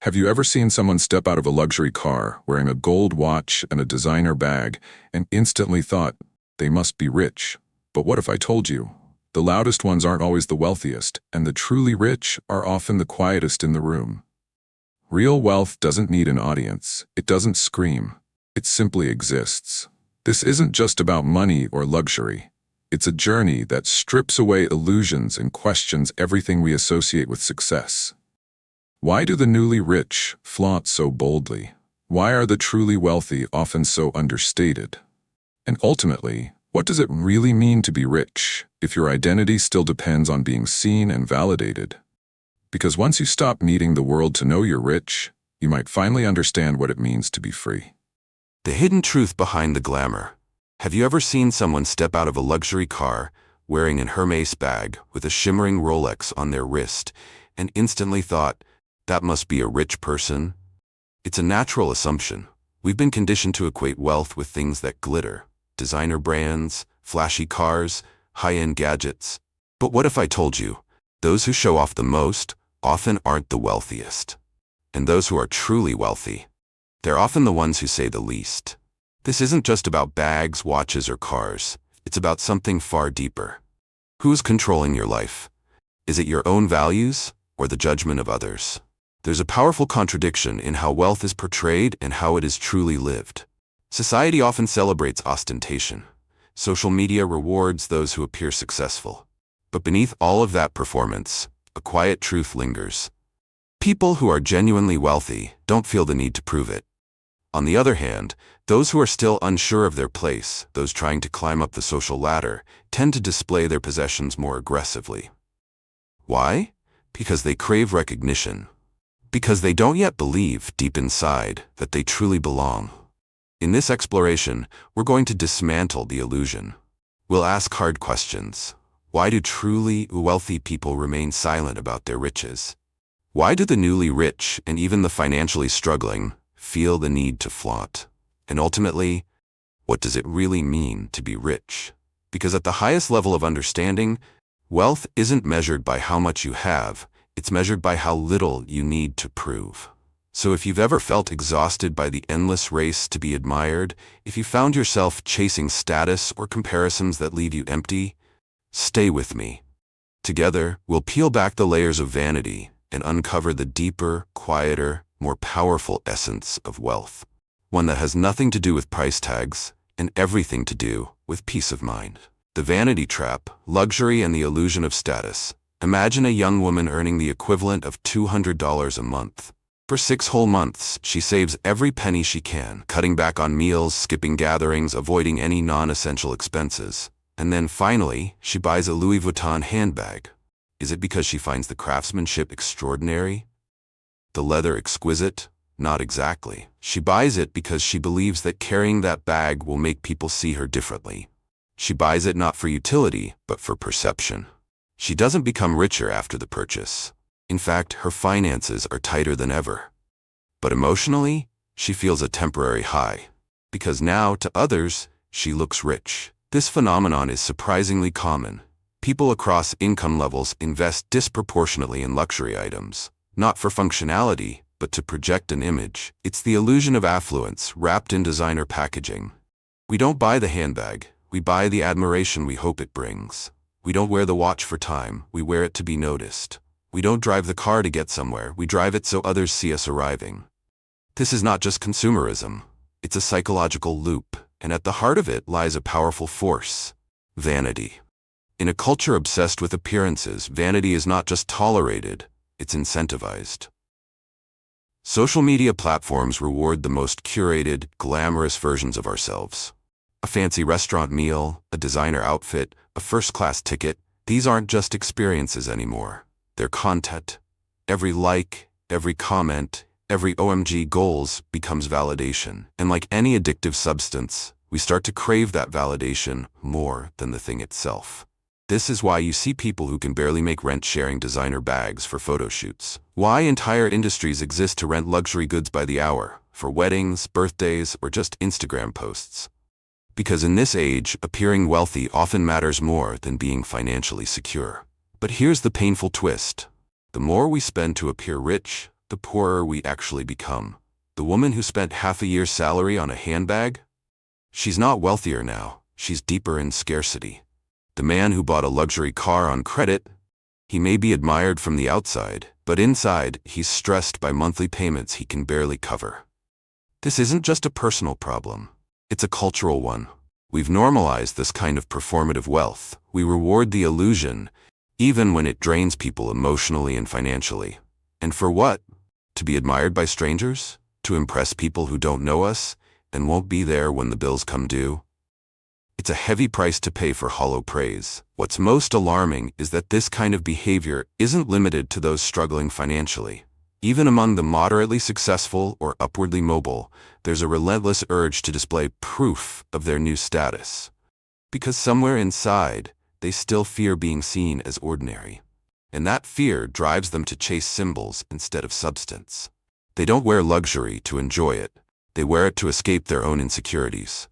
Have you ever seen someone step out of a luxury car wearing a gold watch and a designer bag and instantly thought, they must be rich? But what if I told you? The loudest ones aren't always the wealthiest, and the truly rich are often the quietest in the room. Real wealth doesn't need an audience. It doesn't scream. It simply exists. This isn't just about money or luxury. It's a journey that strips away illusions and questions everything we associate with success. Why do the newly rich flaunt so boldly? Why are the truly wealthy often so understated? And ultimately, what does it really mean to be rich if your identity still depends on being seen and validated? Because once you stop needing the world to know you're rich, you might finally understand what it means to be free. The hidden truth behind the glamour. Have you ever seen someone step out of a luxury car wearing an Hermes bag with a shimmering Rolex on their wrist and instantly thought, that must be a rich person? It's a natural assumption. We've been conditioned to equate wealth with things that glitter. Designer brands, flashy cars, high-end gadgets. But what if I told you, those who show off the most often aren't the wealthiest? And those who are truly wealthy, they're often the ones who say the least. This isn't just about bags, watches, or cars. It's about something far deeper. Who's controlling your life? Is it your own values or the judgment of others? There's a powerful contradiction in how wealth is portrayed and how it is truly lived. Society often celebrates ostentation. Social media rewards those who appear successful. But beneath all of that performance, a quiet truth lingers. People who are genuinely wealthy don't feel the need to prove it. On the other hand, those who are still unsure of their place, those trying to climb up the social ladder, tend to display their possessions more aggressively. Why? Because they crave recognition. Because they don't yet believe, deep inside, that they truly belong. In this exploration, we're going to dismantle the illusion. We'll ask hard questions. Why do truly wealthy people remain silent about their riches? Why do the newly rich and even the financially struggling feel the need to flaunt? And ultimately, what does it really mean to be rich? Because at the highest level of understanding, wealth isn't measured by how much you have, it's measured by how little you need to prove. So if you've ever felt exhausted by the endless race to be admired, if you found yourself chasing status or comparisons that leave you empty, stay with me. Together, we'll peel back the layers of vanity and uncover the deeper, quieter, more powerful essence of wealth. One that has nothing to do with price tags and everything to do with peace of mind. The vanity trap, luxury, and the illusion of status. Imagine a young woman earning the equivalent of $200 a month. For 6 whole months, she saves every penny she can, cutting back on meals, skipping gatherings, avoiding any non-essential expenses. And then finally, she buys a Louis Vuitton handbag. Is it because she finds the craftsmanship extraordinary? The leather exquisite? Not exactly. She buys it because she believes that carrying that bag will make people see her differently. She buys it not for utility, but for perception. She doesn't become richer after the purchase. In fact, her finances are tighter than ever. But emotionally, she feels a temporary high. Because now, to others, she looks rich. This phenomenon is surprisingly common. People across income levels invest disproportionately in luxury items, not for functionality, but to project an image. It's the illusion of affluence wrapped in designer packaging. We don't buy the handbag, we buy the admiration we hope it brings. We don't wear the watch for time, we wear it to be noticed. We don't drive the car to get somewhere, we drive it so others see us arriving. This is not just consumerism, it's a psychological loop, and at the heart of it lies a powerful force: vanity. In a culture obsessed with appearances, vanity is not just tolerated, it's incentivized. Social media platforms reward the most curated, glamorous versions of ourselves. A fancy restaurant meal, a designer outfit, a first-class ticket, these aren't just experiences anymore. They're content. Every like, every comment, every OMG goals becomes validation. And like any addictive substance, we start to crave that validation more than the thing itself. This is why you see people who can barely make rent sharing designer bags for photo shoots. Why entire industries exist to rent luxury goods by the hour, for weddings, birthdays, or just Instagram posts. Because in this age, appearing wealthy often matters more than being financially secure. But here's the painful twist. The more we spend to appear rich, the poorer we actually become. The woman who spent half a year's salary on a handbag? She's not wealthier now, she's deeper in scarcity. The man who bought a luxury car on credit? He may be admired from the outside, but inside, he's stressed by monthly payments he can barely cover. This isn't just a personal problem. It's a cultural one. We've normalized this kind of performative wealth. We reward the illusion, even when it drains people emotionally and financially. And for what? To be admired by strangers? To impress people who don't know us and won't be there when the bills come due? It's a heavy price to pay for hollow praise. What's most alarming is that this kind of behavior isn't limited to those struggling financially. Even among the moderately successful or upwardly mobile, there's a relentless urge to display proof of their new status. Because somewhere inside, they still fear being seen as ordinary. And that fear drives them to chase symbols instead of substance. They don't wear luxury to enjoy it. They wear it to escape their own insecurities.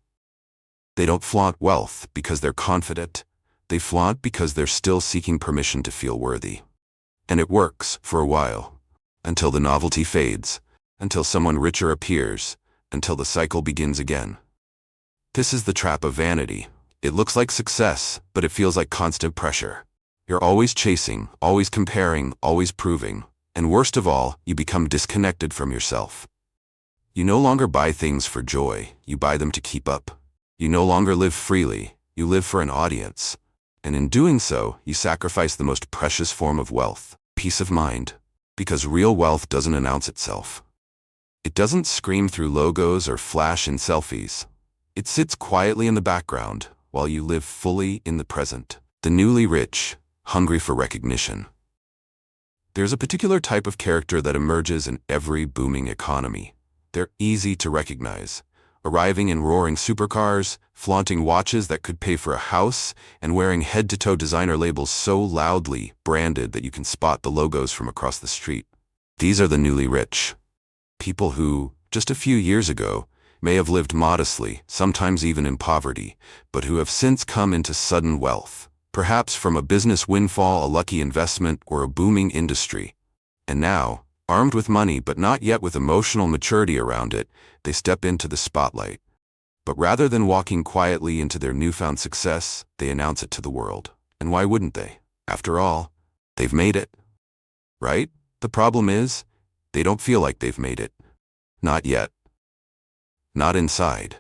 They don't flaunt wealth because they're confident. They flaunt because they're still seeking permission to feel worthy. And it works for a while, until the novelty fades, until someone richer appears, until the cycle begins again. This is the trap of vanity. It looks like success, but it feels like constant pressure. You're always chasing, always comparing, always proving. And worst of all, you become disconnected from yourself. You no longer buy things for joy, you buy them to keep up. You no longer live freely, you live for an audience. And in doing so, you sacrifice the most precious form of wealth, peace of mind. Because real wealth doesn't announce itself. It doesn't scream through logos or flash in selfies. It sits quietly in the background while you live fully in the present. The newly rich, hungry for recognition. There's a particular type of character that emerges in every booming economy. They're easy to recognize. Arriving in roaring supercars, flaunting watches that could pay for a house, and wearing head-to-toe designer labels so loudly branded that you can spot the logos from across the street. These are the newly rich. People who, just a few years ago, may have lived modestly, sometimes even in poverty, but who have since come into sudden wealth, perhaps from a business windfall, a lucky investment, or a booming industry. And now, armed with money but not yet with emotional maturity around it, they step into the spotlight. But rather than walking quietly into their newfound success, they announce it to the world. And why wouldn't they? After all, they've made it. Right? The problem is, they don't feel like they've made it. Not yet. Not inside.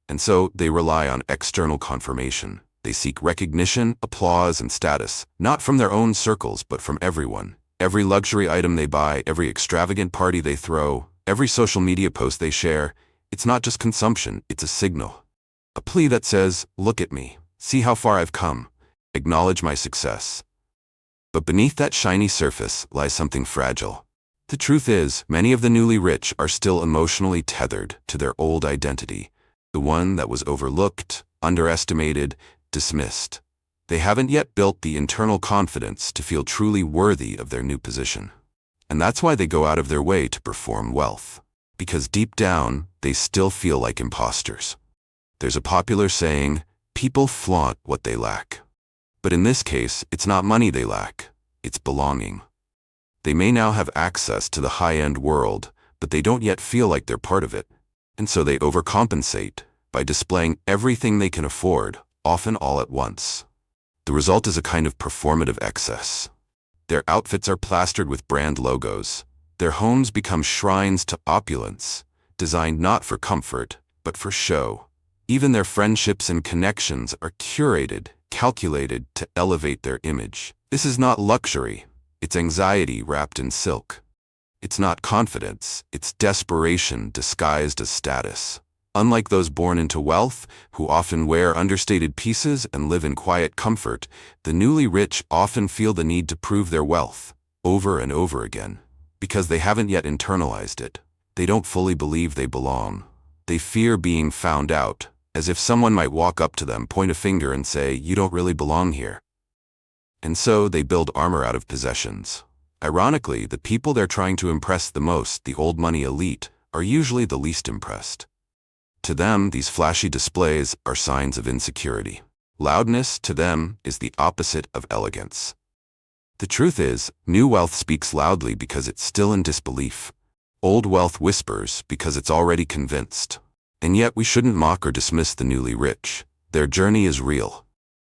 And so they rely on external confirmation. They seek recognition, applause, and status, not from their own circles but from everyone. Every luxury item they buy, every extravagant party they throw, every social media post they share, it's not just consumption, it's a signal. A plea that says, look at me, see how far I've come, acknowledge my success. But beneath that shiny surface lies something fragile. The truth is, many of the newly rich are still emotionally tethered to their old identity, the one that was overlooked, underestimated, dismissed. They haven't yet built the internal confidence to feel truly worthy of their new position. And that's why they go out of their way to perform wealth. Because deep down, they still feel like imposters. There's a popular saying, people flaunt what they lack. But in this case, it's not money they lack, it's belonging. They may now have access to the high-end world, but they don't yet feel like they're part of it. And so they overcompensate by displaying everything they can afford, often all at once. The result is a kind of performative excess. Their outfits are plastered with brand logos. Their homes become shrines to opulence, designed not for comfort, but for show. Even their friendships and connections are curated, calculated to elevate their image. This is not luxury. It's anxiety wrapped in silk. It's not confidence. It's desperation disguised as status. Unlike those born into wealth, who often wear understated pieces and live in quiet comfort, the newly rich often feel the need to prove their wealth, over and over again. Because they haven't yet internalized it. They don't fully believe they belong. They fear being found out, as if someone might walk up to them, point a finger and say, you don't really belong here. And so they build armor out of possessions. Ironically, the people they're trying to impress the most, the old money elite, are usually the least impressed. To them, these flashy displays are signs of insecurity. Loudness, to them, is the opposite of elegance. The truth is, new wealth speaks loudly because it's still in disbelief. Old wealth whispers because it's already convinced. And yet we shouldn't mock or dismiss the newly rich. Their journey is real.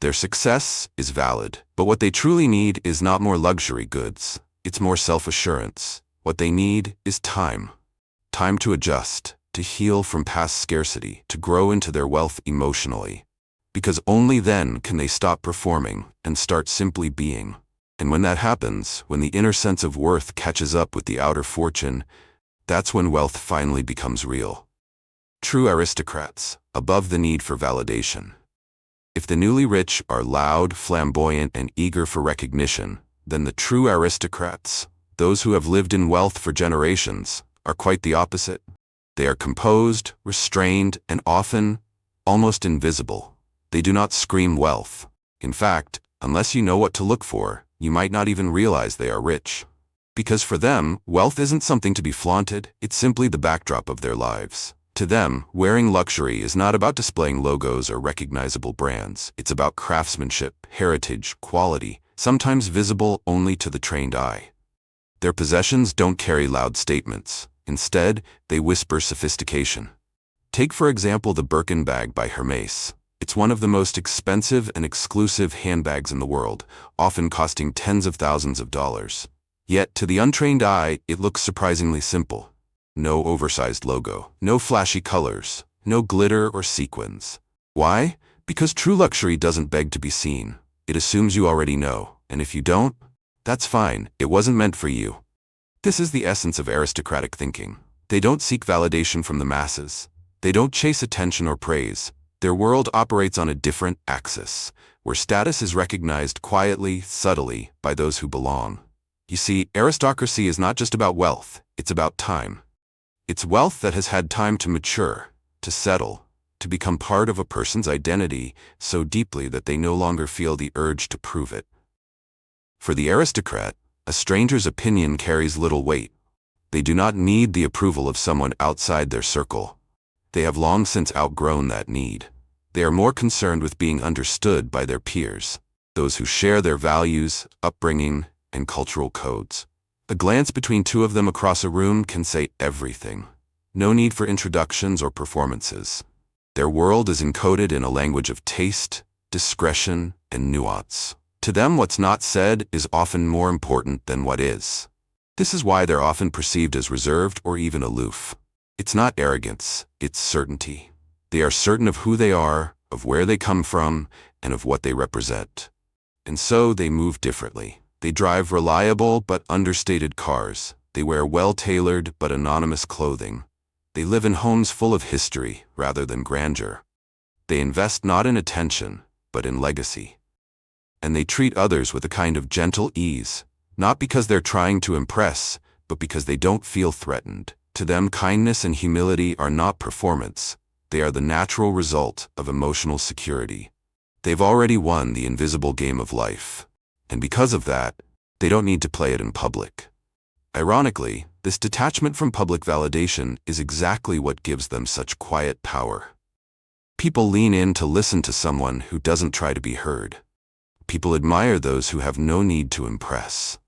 Their success is valid. But what they truly need is not more luxury goods. It's more self-assurance. What they need is time. Time to adjust, to heal from past scarcity, to grow into their wealth emotionally. Because only then can they stop performing and start simply being. And when that happens, when the inner sense of worth catches up with the outer fortune, that's when wealth finally becomes real. True aristocrats, above the need for validation. If the newly rich are loud, flamboyant, and eager for recognition, then the true aristocrats, those who have lived in wealth for generations, are quite the opposite. They are composed, restrained, and often almost invisible. They do not scream wealth. In fact, unless you know what to look for, you might not even realize they are rich. Because for them, wealth isn't something to be flaunted, it's simply the backdrop of their lives. To them, wearing luxury is not about displaying logos or recognizable brands. It's about craftsmanship, heritage, quality, sometimes visible only to the trained eye. Their possessions don't carry loud statements. Instead, they whisper sophistication. Take for example the Birkin bag by Hermès. It's one of the most expensive and exclusive handbags in the world, often costing tens of thousands of dollars. Yet, to the untrained eye, it looks surprisingly simple. No oversized logo, no flashy colors, no glitter or sequins. Why? Because true luxury doesn't beg to be seen. It assumes you already know, and if you don't, that's fine, it wasn't meant for you. This is the essence of aristocratic thinking. They don't seek validation from the masses. They don't chase attention or praise. Their world operates on a different axis, where status is recognized quietly, subtly, by those who belong. You see, aristocracy is not just about wealth, it's about time. It's wealth that has had time to mature, to settle, to become part of a person's identity so deeply that they no longer feel the urge to prove it. For the aristocrat, a stranger's opinion carries little weight. They do not need the approval of someone outside their circle. They have long since outgrown that need. They are more concerned with being understood by their peers, those who share their values, upbringing, and cultural codes. A glance between two of them across a room can say everything. No need for introductions or performances. Their world is encoded in a language of taste, discretion, and nuance. To them, what's not said is often more important than what is. This is why they're often perceived as reserved or even aloof. It's not arrogance, it's certainty. They are certain of who they are, of where they come from, and of what they represent. And so they move differently. They drive reliable but understated cars. They wear well-tailored but anonymous clothing. They live in homes full of history rather than grandeur. They invest not in attention, but in legacy. And they treat others with a kind of gentle ease, not because they're trying to impress, but because they don't feel threatened. To them, kindness and humility are not performance. They are the natural result of emotional security. They've already won the invisible game of life. And because of that, they don't need to play it in public. Ironically, this detachment from public validation is exactly what gives them such quiet power. People lean in to listen to someone who doesn't try to be heard. People admire those who have no need to impress.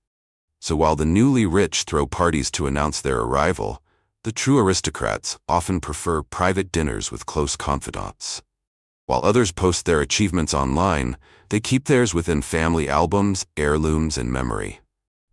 So while the newly rich throw parties to announce their arrival, the true aristocrats often prefer private dinners with close confidants. While others post their achievements online, they keep theirs within family albums, heirlooms, and memory.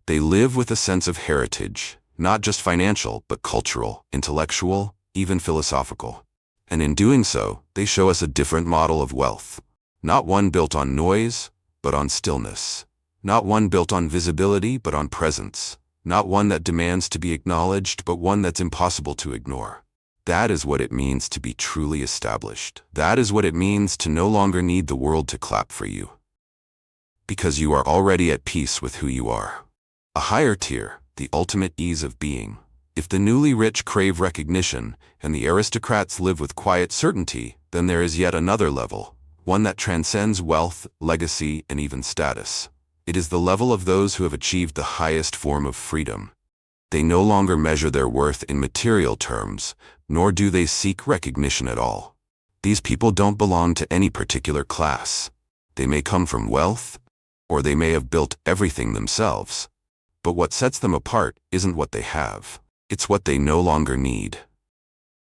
They live with a sense of heritage, not just financial, but cultural, intellectual, even philosophical. And in doing so, they show us a different model of wealth. Not one built on noise, but on stillness. Not one built on visibility, but on presence. Not one that demands to be acknowledged, but one that's impossible to ignore. That is what it means to be truly established. That is what it means to no longer need the world to clap for you. Because you are already at peace with who you are. A higher tier, the ultimate ease of being. If the newly rich crave recognition, and the aristocrats live with quiet certainty, then there is yet another level, one that transcends wealth, legacy, and even status. It is the level of those who have achieved the highest form of freedom. They no longer measure their worth in material terms, nor do they seek recognition at all. These people don't belong to any particular class. They may come from wealth, or they may have built everything themselves. But what sets them apart isn't what they have. It's what they no longer need.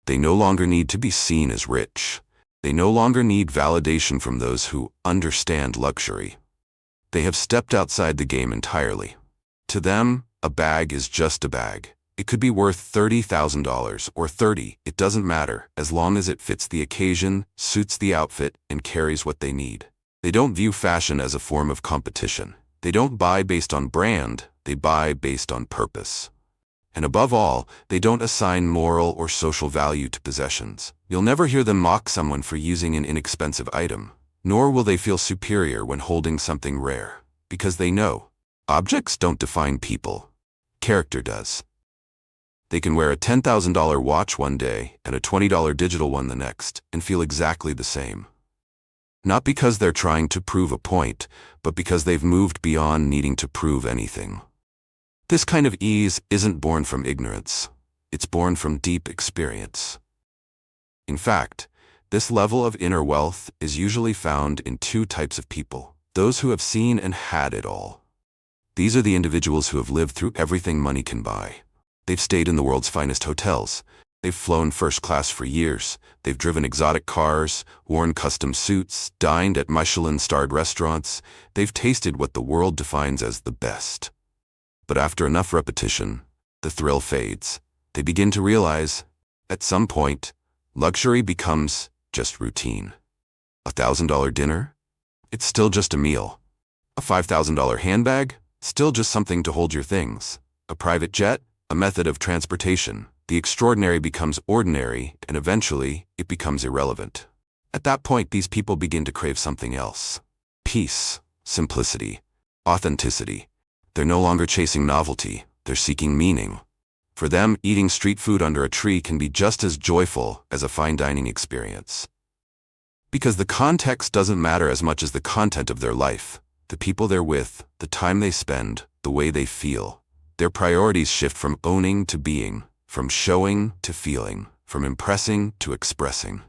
They no longer need to be seen as rich. They no longer need validation from those who understand luxury. They have stepped outside the game entirely. To them, a bag is just a bag. It could be worth $30,000 or 30, it doesn't matter, as long as it fits the occasion, suits the outfit, and carries what they need. They don't view fashion as a form of competition. They don't buy based on brand, they buy based on purpose. And above all, they don't assign moral or social value to possessions. You'll never hear them mock someone for using an inexpensive item, nor will they feel superior when holding something rare, because they know objects don't define people. Character does. They can wear a $10,000 watch one day and a $20 digital one the next and feel exactly the same. Not because they're trying to prove a point, but because they've moved beyond needing to prove anything. This kind of ease isn't born from ignorance. It's born from deep experience. In fact, this level of inner wealth is usually found in two types of people: those who have seen and had it all. These are the individuals who have lived through everything money can buy. They've stayed in the world's finest hotels. They've flown first class for years. They've driven exotic cars, worn custom suits, dined at Michelin-starred restaurants. They've tasted what the world defines as the best. But after enough repetition, the thrill fades. They begin to realize, at some point, luxury becomes just routine. $1,000 dinner? It's still just a meal. A $5,000 handbag? Still just something to hold your things. A private jet? A method of transportation. The extraordinary becomes ordinary, and eventually, it becomes irrelevant. At that point, these people begin to crave something else. Peace, simplicity, authenticity. They're no longer chasing novelty, they're seeking meaning. For them, eating street food under a tree can be just as joyful as a fine dining experience. Because the context doesn't matter as much as the content of their life, the people they're with, the time they spend, the way they feel. Their priorities shift from owning to being, from showing to feeling, from impressing to expressing.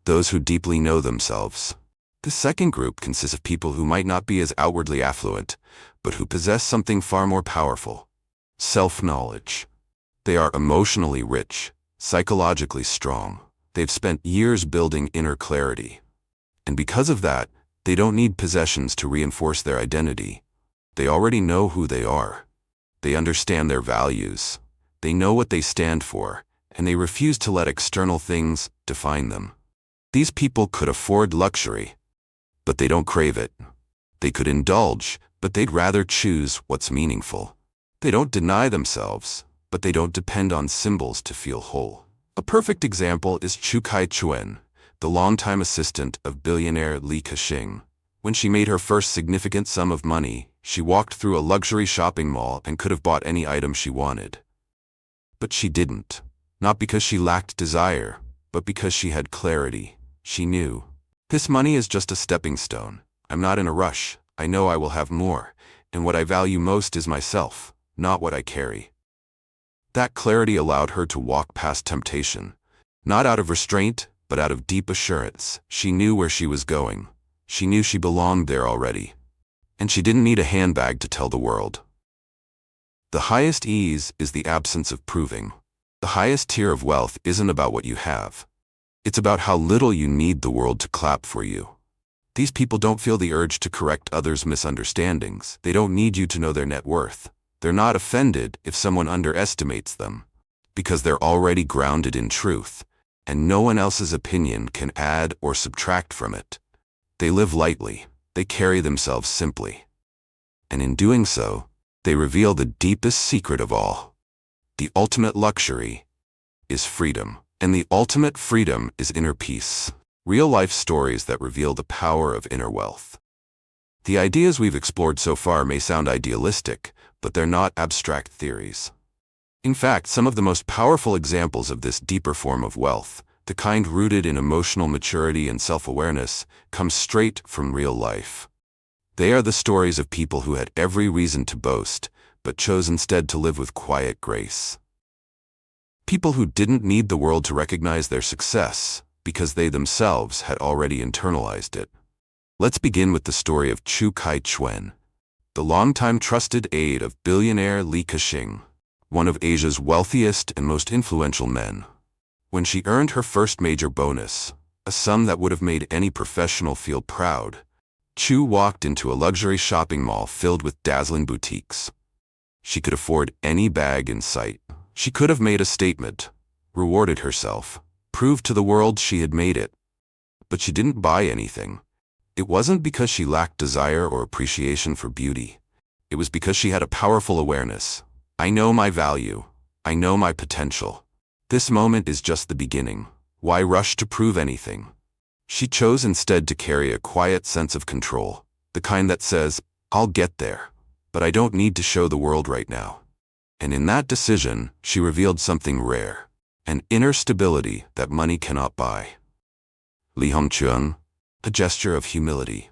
Those who deeply know themselves. The second group consists of people who might not be as outwardly affluent, but who possess something far more powerful: self-knowledge. They are emotionally rich, psychologically strong. They've spent years building inner clarity. And because of that, they don't need possessions to reinforce their identity. They already know who they are. They understand their values. They know what they stand for, and they refuse to let external things define them. These people could afford luxury, but they don't crave it. They could indulge, but they'd rather choose what's meaningful. They don't deny themselves, but they don't depend on symbols to feel whole. A perfect example is Chu Kai-chuen, the longtime assistant of billionaire Li Ka-shing. When she made her first significant sum of money, she walked through a luxury shopping mall and could have bought any item she wanted. But she didn't. Not because she lacked desire, but because she had clarity. She knew, this money is just a stepping stone. I'm not in a rush. I know I will have more, and what I value most is myself, not what I carry. That clarity allowed her to walk past temptation, not out of restraint, but out of deep assurance. She knew where she was going. She knew she belonged there already. And she didn't need a handbag to tell the world. The highest ease is the absence of proving. The highest tier of wealth isn't about what you have. It's about how little you need the world to clap for you. These people don't feel the urge to correct others' misunderstandings. They don't need you to know their net worth. They're not offended if someone underestimates them, because they're already grounded in truth, and no one else's opinion can add or subtract from it. They live lightly. They carry themselves simply. And in doing so, they reveal the deepest secret of all. The ultimate luxury is freedom, and the ultimate freedom is inner peace. Real-life stories that reveal the power of inner wealth. The ideas we've explored so far may sound idealistic, but they're not abstract theories. In fact, some of the most powerful examples of this deeper form of wealth, the kind rooted in emotional maturity and self-awareness, come straight from real life. They are the stories of people who had every reason to boast, but chose instead to live with quiet grace. People who didn't need the world to recognize their success, because they themselves had already internalized it. Let's begin with the story of Chu Kai-chuen, the longtime trusted aide of billionaire Li Ka-shing, one of Asia's wealthiest and most influential men. When she earned her first major bonus, a sum that would have made any professional feel proud, Chu walked into a luxury shopping mall filled with dazzling boutiques. She could afford any bag in sight. She could have made a statement, rewarded herself, proved to the world she had made it. But she didn't buy anything. It wasn't because she lacked desire or appreciation for beauty. It was because she had a powerful awareness. I know my value. I know my potential. This moment is just the beginning. Why rush to prove anything? She chose instead to carry a quiet sense of control, the kind that says, I'll get there, but I don't need to show the world right now. And in that decision, she revealed something rare, an inner stability that money cannot buy. Li Hongchun, a gesture of humility.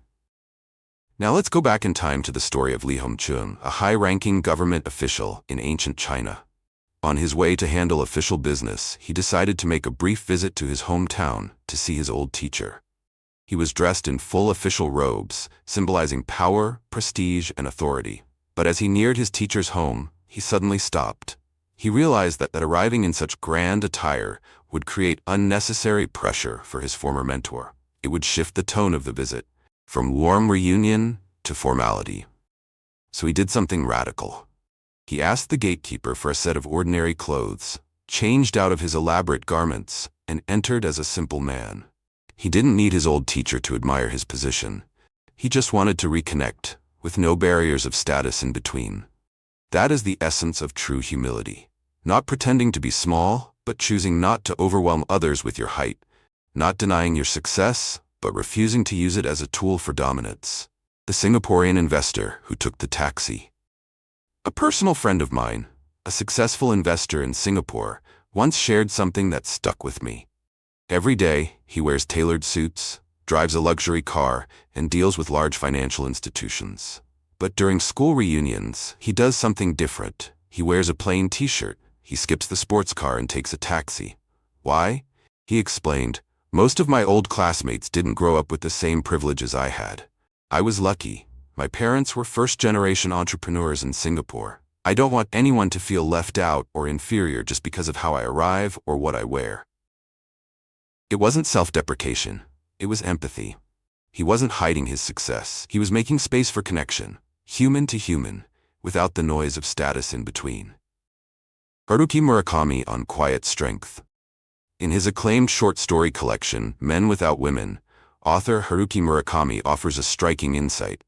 Now let's go back in time to the story of Li Hongchun, a high-ranking government official in ancient China. On his way to handle official business, he decided to make a brief visit to his hometown to see his old teacher. He was dressed in full official robes, symbolizing power, prestige, and authority. But as he neared his teacher's home, he suddenly stopped. He realized that arriving in such grand attire would create unnecessary pressure for his former mentor. It would shift the tone of the visit, from warm reunion to formality. So he did something radical. He asked the gatekeeper for a set of ordinary clothes, changed out of his elaborate garments, and entered as a simple man. He didn't need his old teacher to admire his position. He just wanted to reconnect, with no barriers of status in between. That is the essence of true humility. Not pretending to be small, but choosing not to overwhelm others with your height. Not denying your success, but refusing to use it as a tool for dominance. The Singaporean investor who took the taxi. A personal friend of mine, a successful investor in Singapore, once shared something that stuck with me. Every day, he wears tailored suits, drives a luxury car, and deals with large financial institutions. But during school reunions, he does something different. He wears a plain t-shirt, he skips the sports car and takes a taxi. Why? He explained, most of my old classmates didn't grow up with the same privileges I had. I was lucky. My parents were first-generation entrepreneurs in Singapore. I don't want anyone to feel left out or inferior just because of how I arrive or what I wear. It wasn't self-deprecation. It was empathy. He wasn't hiding his success. He was making space for connection, human to human, without the noise of status in between. Haruki Murakami on quiet strength. In his acclaimed short story collection, Men Without Women, author Haruki Murakami offers a striking insight.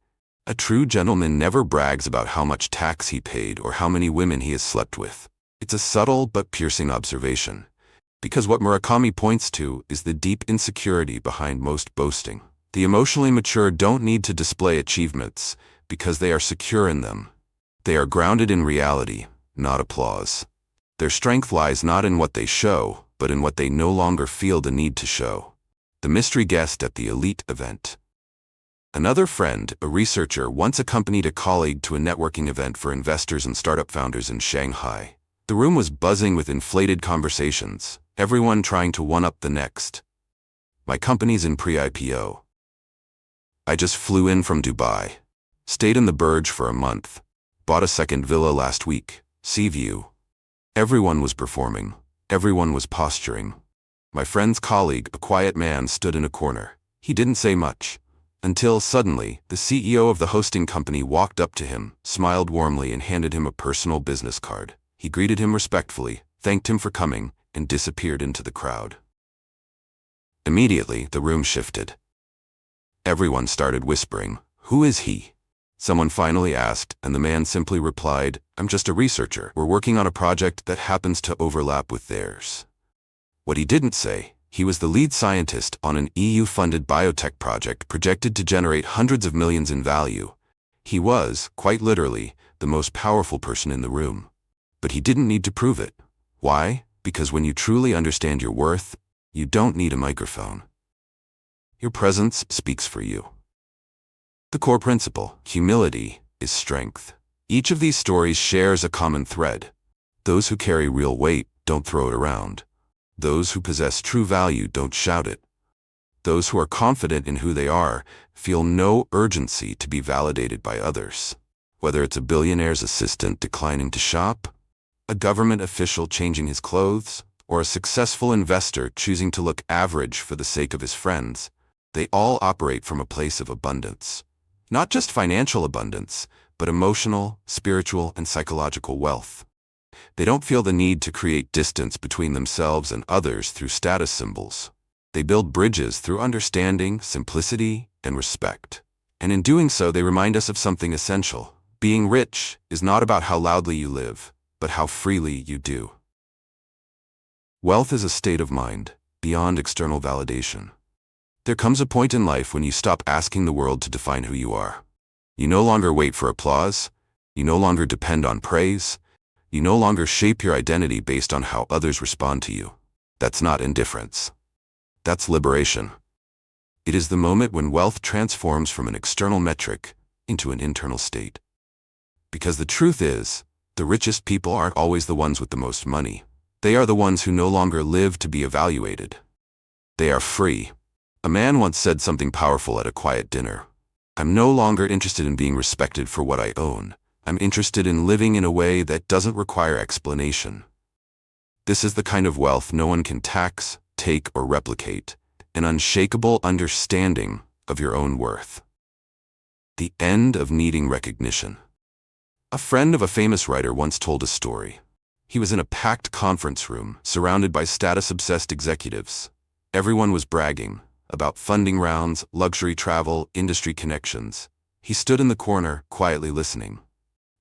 A true gentleman never brags about how much tax he paid or how many women he has slept with. It's a subtle but piercing observation. Because what Murakami points to is the deep insecurity behind most boasting. The emotionally mature don't need to display achievements because they are secure in them. They are grounded in reality, not applause. Their strength lies not in what they show, but in what they no longer feel the need to show. The mystery guest at the elite event. Another friend, a researcher, once accompanied a colleague to a networking event for investors and startup founders in Shanghai. The room was buzzing with inflated conversations, everyone trying to one-up the next. My company's in pre-IPO. I just flew in from Dubai. Stayed in the Burj for a month. Bought a second villa last week. Sea view. Everyone was performing. Everyone was posturing. My friend's colleague, a quiet man, stood in a corner. He didn't say much. Until suddenly, the CEO of the hosting company walked up to him, smiled warmly and handed him a personal business card. He greeted him respectfully, thanked him for coming, and disappeared into the crowd. Immediately, the room shifted. Everyone started whispering, "Who is he?" Someone finally asked, and the man simply replied, "I'm just a researcher. We're working on a project that happens to overlap with theirs." What he didn't say, he was the lead scientist on an EU-funded biotech project projected to generate hundreds of millions in value. He was, quite literally, the most powerful person in the room. But he didn't need to prove it. Why? Because when you truly understand your worth, you don't need a microphone. Your presence speaks for you. The core principle, humility, is strength. Each of these stories shares a common thread. Those who carry real weight don't throw it around. Those who possess true value don't shout it. Those who are confident in who they are feel no urgency to be validated by others. Whether it's a billionaire's assistant declining to shop, a government official changing his clothes, or a successful investor choosing to look average for the sake of his friends, they all operate from a place of abundance. Not just financial abundance, but emotional, spiritual, and psychological wealth. They don't feel the need to create distance between themselves and others through status symbols. They build bridges through understanding, simplicity, and respect. And in doing so, they remind us of something essential. Being rich is not about how loudly you live, but how freely you do. Wealth is a state of mind, beyond external validation. There comes a point in life when you stop asking the world to define who you are. You no longer wait for applause. You no longer depend on praise. You no longer shape your identity based on how others respond to you. That's not indifference. That's liberation. It is the moment when wealth transforms from an external metric into an internal state. Because the truth is, the richest people aren't always the ones with the most money. They are the ones who no longer live to be evaluated. They are free. A man once said something powerful at a quiet dinner. I'm no longer interested in being respected for what I own. I'm interested in living in a way that doesn't require explanation. This is the kind of wealth no one can tax, take, or replicate. An unshakable understanding of your own worth. The end of needing recognition. A friend of a famous writer once told a story. He was in a packed conference room, surrounded by status-obsessed executives. Everyone was bragging about funding rounds, luxury travel, industry connections. He stood in the corner, quietly listening.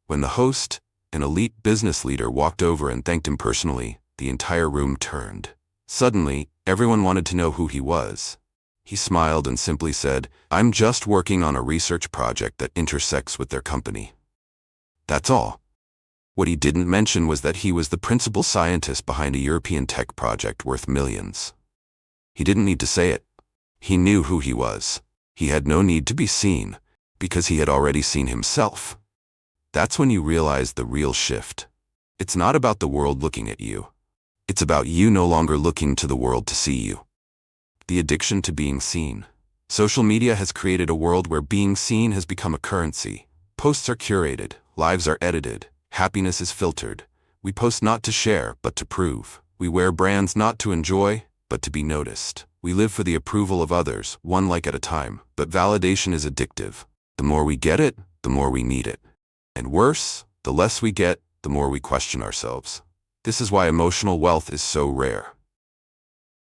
When the host, an elite business leader, walked over and thanked him personally, the entire room turned. Suddenly, everyone wanted to know who he was. He smiled and simply said, "I'm just working on a research project that intersects with their company." That's all. What he didn't mention was that he was the principal scientist behind a European tech project worth millions. He didn't need to say it. He knew who he was. He had no need to be seen, because he had already seen himself. That's when you realize the real shift. It's not about the world looking at you. It's about you no longer looking to the world to see you. The addiction to being seen. Social media has created a world where being seen has become a currency. Posts are curated, lives are edited, happiness is filtered. We post not to share, but to prove. We wear brands not to enjoy, but to be noticed. We live for the approval of others, one like at a time. But validation is addictive. The more we get it, the more we need it. And worse, the less we get, the more we question ourselves. This is why emotional wealth is so rare.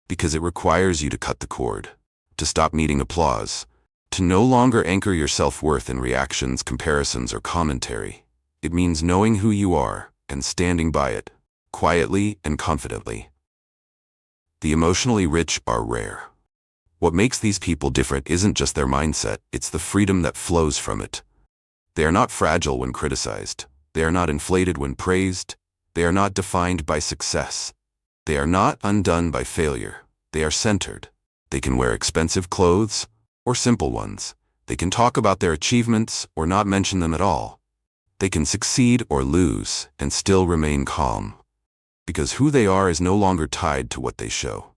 Because it requires you to cut the cord, to stop needing applause, to no longer anchor your self-worth in reactions, comparisons, or commentary. It means knowing who you are and standing by it, quietly and confidently. The emotionally rich are rare. What makes these people different isn't just their mindset, it's the freedom that flows from it. They are not fragile when criticized. They are not inflated when praised. They are not defined by success. They are not undone by failure. They are centered. They can wear expensive clothes or simple ones. They can talk about their achievements or not mention them at all. They can succeed or lose and still remain calm. Because who they are is no longer tied to what they show.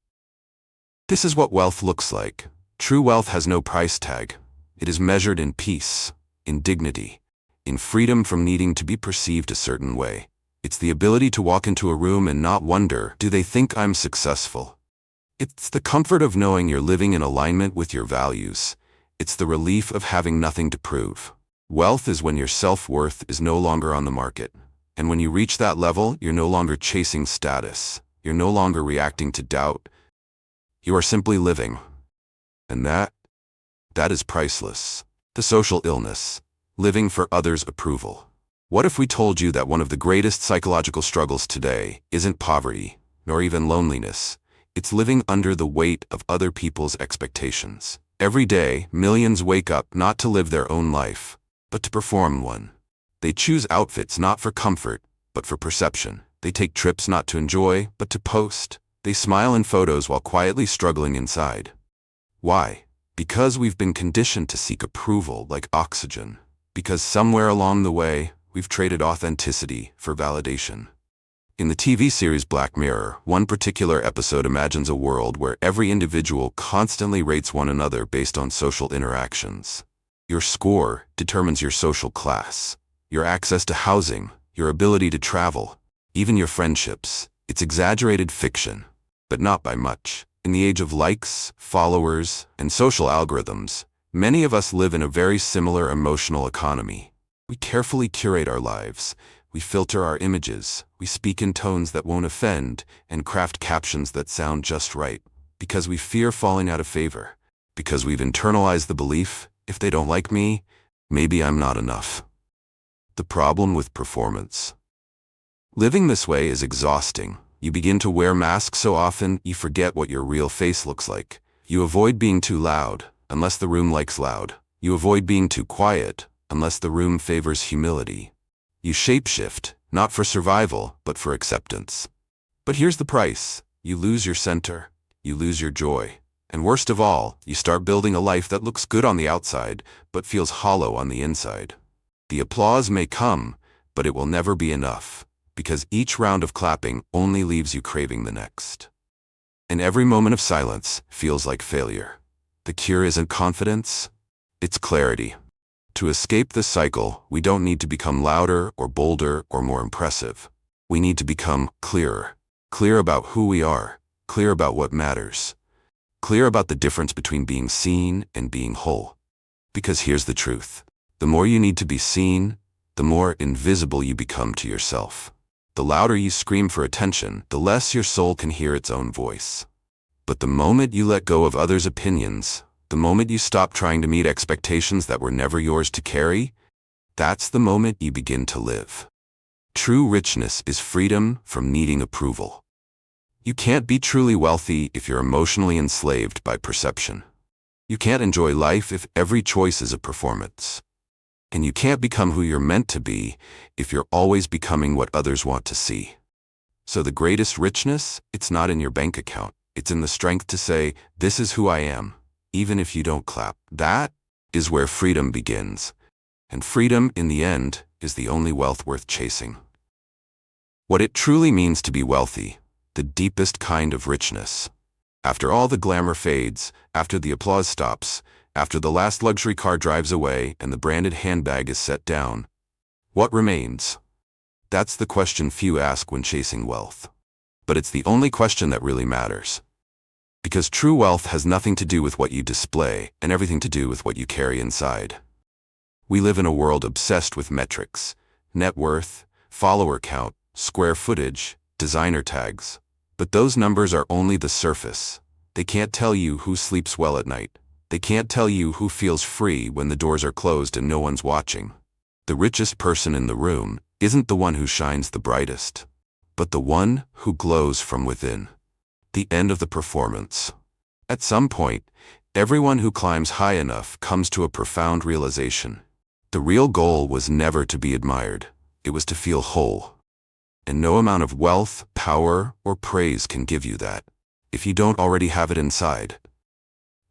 This is what wealth looks like. True wealth has no price tag. It is measured in peace, in dignity, in freedom from needing to be perceived a certain way. It's the ability to walk into a room and not wonder, do they think I'm successful? It's the comfort of knowing you're living in alignment with your values. It's the relief of having nothing to prove. Wealth is when your self-worth is no longer on the market. And when you reach that level, you're no longer chasing status. You're no longer reacting to doubt. You are simply living. And that is priceless. The social illness. Living for others' approval. What if we told you that one of the greatest psychological struggles today isn't poverty, nor even loneliness? It's living under the weight of other people's expectations. Every day, millions wake up not to live their own life, but to perform one. They choose outfits not for comfort, but for perception. They take trips not to enjoy, but to post. They smile in photos while quietly struggling inside. Why? Because we've been conditioned to seek approval like oxygen. Because somewhere along the way, we've traded authenticity for validation. In the TV series Black Mirror, one particular episode imagines a world where every individual constantly rates one another based on social interactions. Your score determines your social class. your access to housing, your ability to travel, even your friendships. It's exaggerated fiction, but not by much. In the age of likes, followers, and social algorithms, many of us live in a very similar emotional economy. We carefully curate our lives. We filter our images. We speak in tones that won't offend and craft captions that sound just right because we fear falling out of favor, because we've internalized the belief, if they don't like me, maybe I'm not enough. The problem with performance. Living this way is exhausting. You begin to wear masks so often, you forget what your real face looks like. You avoid being too loud, unless the room likes loud. You avoid being too quiet, unless the room favors humility. You shapeshift, not for survival, but for acceptance. But here's the price. You lose your center. You lose your joy. And worst of all, you start building a life that looks good on the outside, but feels hollow on the inside. The applause may come, but it will never be enough, because each round of clapping only leaves you craving the next. And every moment of silence feels like failure. The cure isn't confidence, it's clarity. To escape this cycle, we don't need to become louder or bolder or more impressive. We need to become clearer. Clear about who we are. Clear about what matters. Clear about the difference between being seen and being whole. Because here's the truth. The more you need to be seen, the more invisible you become to yourself. The louder you scream for attention, the less your soul can hear its own voice. But the moment you let go of others' opinions, the moment you stop trying to meet expectations that were never yours to carry, that's the moment you begin to live. True richness is freedom from needing approval. You can't be truly wealthy if you're emotionally enslaved by perception. You can't enjoy life if every choice is a performance. And you can't become who you're meant to be if you're always becoming what others want to see. So the greatest richness, it's not in your bank account. It's in the strength to say, this is who I am, even if you don't clap. That is where freedom begins. And freedom, in the end, is the only wealth worth chasing. What it truly means to be wealthy, the deepest kind of richness. After all the glamour fades, after the applause stops, after the last luxury car drives away and the branded handbag is set down, what remains? That's the question few ask when chasing wealth. But it's the only question that really matters. Because true wealth has nothing to do with what you display and everything to do with what you carry inside. We live in a world obsessed with metrics, net worth, follower count, square footage, designer tags. But those numbers are only the surface. They can't tell you who sleeps well at night. They can't tell you who feels free when the doors are closed and no one's watching. The richest person in the room isn't the one who shines the brightest, but the one who glows from within. The end of the performance. At some point, everyone who climbs high enough comes to a profound realization. The real goal was never to be admired. It was to feel whole. And no amount of wealth, power, or praise can give you that, if you don't already have it inside.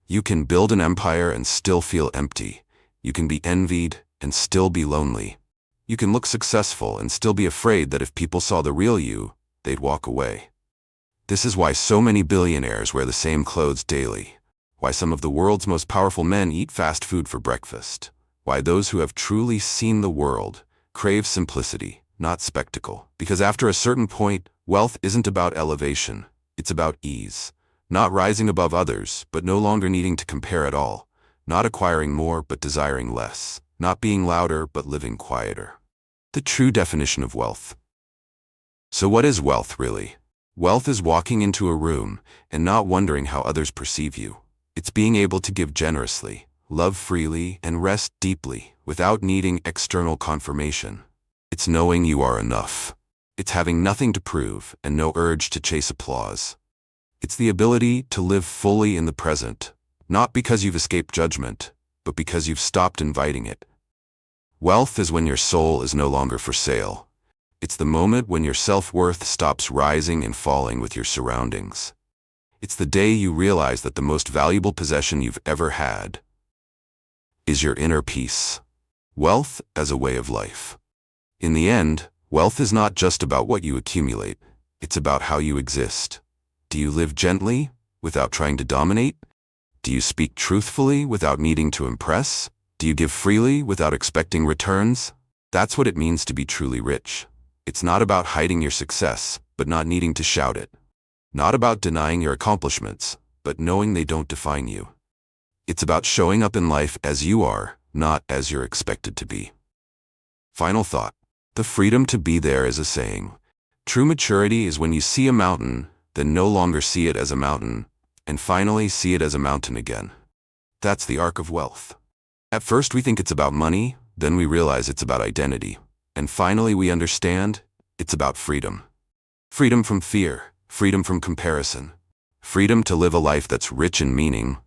You can build an empire and still feel empty. You can be envied and still be lonely. You can look successful and still be afraid that if people saw the real you, they'd walk away. This is why so many billionaires wear the same clothes daily. Why some of the world's most powerful men eat fast food for breakfast. Why those who have truly seen the world crave simplicity, not spectacle. Because after a certain point, wealth isn't about elevation. It's about ease. Not rising above others, but no longer needing to compare at all. Not acquiring more, but desiring less. Not being louder, but living quieter. The true definition of wealth. So what is wealth, really? Wealth is walking into a room and not wondering how others perceive you. It's being able to give generously, love freely, and rest deeply without needing external confirmation. It's knowing you are enough. It's having nothing to prove and no urge to chase applause. It's the ability to live fully in the present, not because you've escaped judgment, but because you've stopped inviting it. Wealth is when your soul is no longer for sale. It's the moment when your self-worth stops rising and falling with your surroundings. It's the day you realize that the most valuable possession you've ever had is your inner peace. Wealth as a way of life. In the end, wealth is not just about what you accumulate. It's about how you exist. Do you live gently, without trying to dominate? Do you speak truthfully, without needing to impress? Do you give freely, without expecting returns? That's what it means to be truly rich. It's not about hiding your success, but not needing to shout it. Not about denying your accomplishments, but knowing they don't define you. It's about showing up in life as you are, not as you're expected to be. Final thought. The freedom to be there is a saying. True maturity is when you see a mountain, then no longer see it as a mountain, and finally see it as a mountain again. That's the arc of wealth. At first we think it's about money, then we realize it's about identity, and finally we understand it's about freedom. Freedom from fear, freedom from comparison, freedom to live a life that's rich in meaning,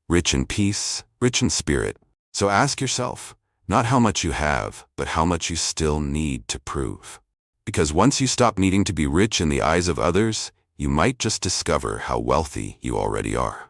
rich in peace, rich in spirit. So ask yourself, not how much you have, but how much you still need to prove. Because once you stop needing to be rich in the eyes of others, you might just discover how wealthy you already are.